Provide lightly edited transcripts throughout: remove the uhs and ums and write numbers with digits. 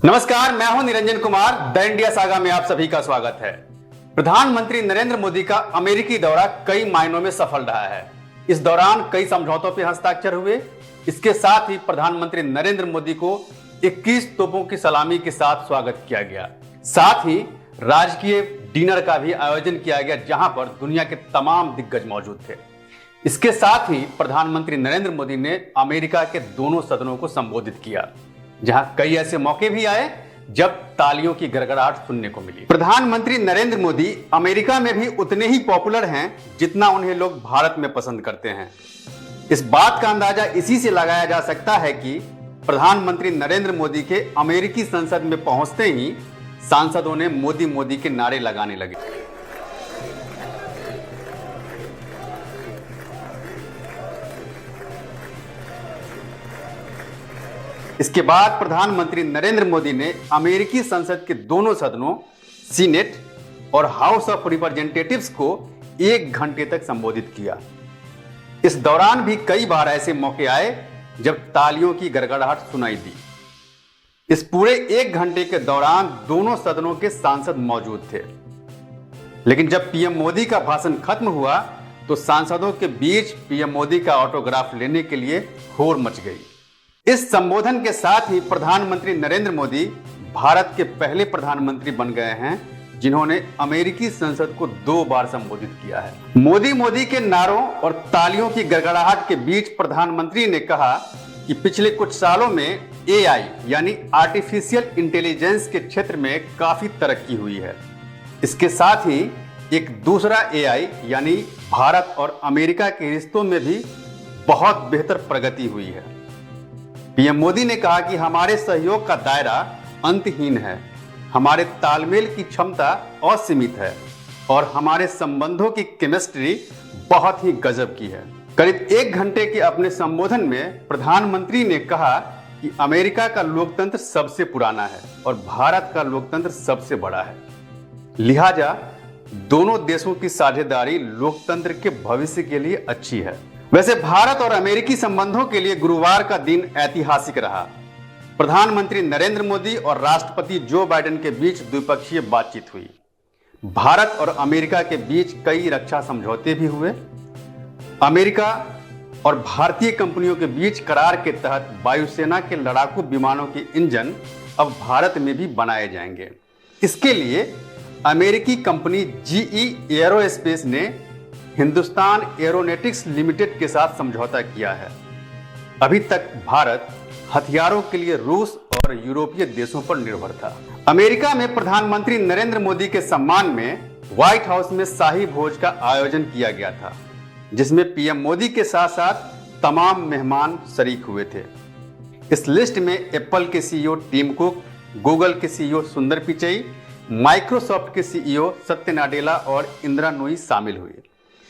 नमस्कार, मैं हूं Niranjan Kumar. The India saga में आप सभी का स्वागत है। प्रधानमंत्री नरेंद्र मोदी का अमेरिकी दौरा कई मायनों में सफल रहा है। इस दौरान कई समझौतों पर हस्ताक्षर हुए। इसके साथ ही प्रधानमंत्री नरेंद्र मोदी को 21 तोपों की सलामी के साथ स्वागत किया गया। साथ ही राजकीय डिनर का भी आयोजन किया गया, जहां पर दुनिया के तमाम दिग्गज मौजूद थे। इसके साथ ही प्रधानमंत्री नरेंद्र मोदी ने अमेरिका के दोनों सदनों को संबोधित किया, जहां कई ऐसे मौके भी आए जब तालियों की गड़गड़ाहट सुनने को मिली। प्रधानमंत्री नरेंद्र मोदी अमेरिका में भी उतने ही पॉपुलर हैं जितना उन्हें लोग भारत में पसंद करते हैं। इस बात का अंदाजा इसी से लगाया जा सकता है कि प्रधानमंत्री नरेंद्र मोदी के अमेरिकी संसद में पहुंचते ही सांसदों ने मोदी मोदी के नारे लगाने लगे। इसके बाद प्रधानमंत्री नरेंद्र मोदी ने अमेरिकी संसद के दोनों सदनों, सीनेट और हाउस ऑफ रिप्रेजेंटेटिव्स को 1 घंटे तक संबोधित किया। इस दौरान भी कई बार ऐसे मौके आए जब तालियों की गड़गड़ाहट सुनाई दी। इस पूरे 1 घंटे के दौरान दोनों सदनों के सांसद मौजूद थे, लेकिन जब पीएम मोदी का भाषण खत्म हुआ तो सांसदों के बीच पीएम मोदी का ऑटोग्राफ लेने के लिए होड़ मच गई। इस संबोधन के साथ ही प्रधानमंत्री नरेंद्र मोदी भारत के पहले प्रधानमंत्री बन गए हैं जिन्होंने अमेरिकी संसद को 2 बार संबोधित किया है। मोदी मोदी के नारों और तालियों की गड़गड़ाहट के बीच प्रधानमंत्री ने कहा कि पिछले कुछ सालों में एआई यानी आर्टिफिशियल इंटेलिजेंस के क्षेत्र में काफी तरक्की हुई है। इसके साथ ही एक दूसरा एआई यानी भारत और अमेरिका के रिश्तों में भी बहुत बेहतर प्रगति हुई है। पीएम मोदी ने कहा कि हमारे सहयोग का दायरा अंतहीन है, हमारे तालमेल की क्षमता असीमित है और हमारे संबंधों की केमिस्ट्री बहुत ही गजब की है। करीब 1 घंटे के अपने संबोधन में प्रधानमंत्री ने कहा कि अमेरिका का लोकतंत्र सबसे पुराना है और भारत का लोकतंत्र सबसे बड़ा है, लिहाजा दोनों देशों की साझेदारी लोकतंत्र के भविष्य के लिए अच्छी है। वैसे भारत और अमेरिकी संबंधों के लिए गुरुवार का दिन ऐतिहासिक रहा। प्रधानमंत्री नरेंद्र मोदी और राष्ट्रपति जो बाइडेन के बीच द्विपक्षीय बातचीत हुई। भारत और अमेरिका के बीच कई रक्षा समझौते भी हुए। अमेरिका और भारतीय कंपनियों के बीच करार के तहत वायुसेना के लड़ाकू विमानों के इंजन अब भारत में भी बनाए जाएंगे। इसके लिए अमेरिकी कंपनी जीई एरोस्पेस ने हिंदुस्तान एरोनॉटिक्स लिमिटेड के साथ समझौता किया है। अभी तक भारत हथियारों के लिए रूस और यूरोपीय देशों पर निर्भर था। अमेरिका में प्रधानमंत्री नरेंद्र मोदी के सम्मान में व्हाइट हाउस में शाही भोज का आयोजन किया गया था, जिसमें पीएम मोदी के साथ साथ तमाम मेहमान शरीक हुए थे। इस लिस्ट में एप्पल के सीईओ टिम कुक, गूगल के सीईओ सुंदर पिचई, माइक्रोसॉफ्ट के सीईओ सत्य नाडेला और इंदिरा नूई शामिल हुए।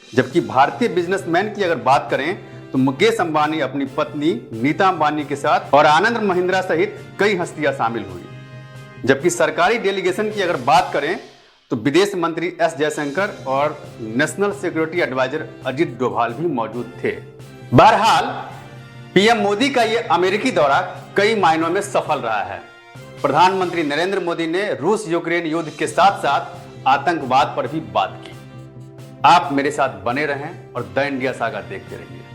जबकि भारतीय बिजनेसमैन की अगर बात करें तो मुकेश अंबानी अपनी पत्नी नीता अंबानी के साथ और आनंद महिंद्रा सहित कई हस्तियां शामिल हुई। जबकि सरकारी डेलीगेशन की अगर बात करें तो विदेश मंत्री एस जयशंकर और National Security Adviser Ajit Doval भी मौजूद थे। बहरहाल पीएम मोदी का यह अमेरिकी दौरा कई मायनों में सफल रहा है। प्रधानमंत्री नरेंद्र मोदी ने रूस यूक्रेन युद्ध के साथ साथ आतंकवाद पर भी बात की। आप मेरे साथ बने रहें और द इंडिया सागा देखते रहिए।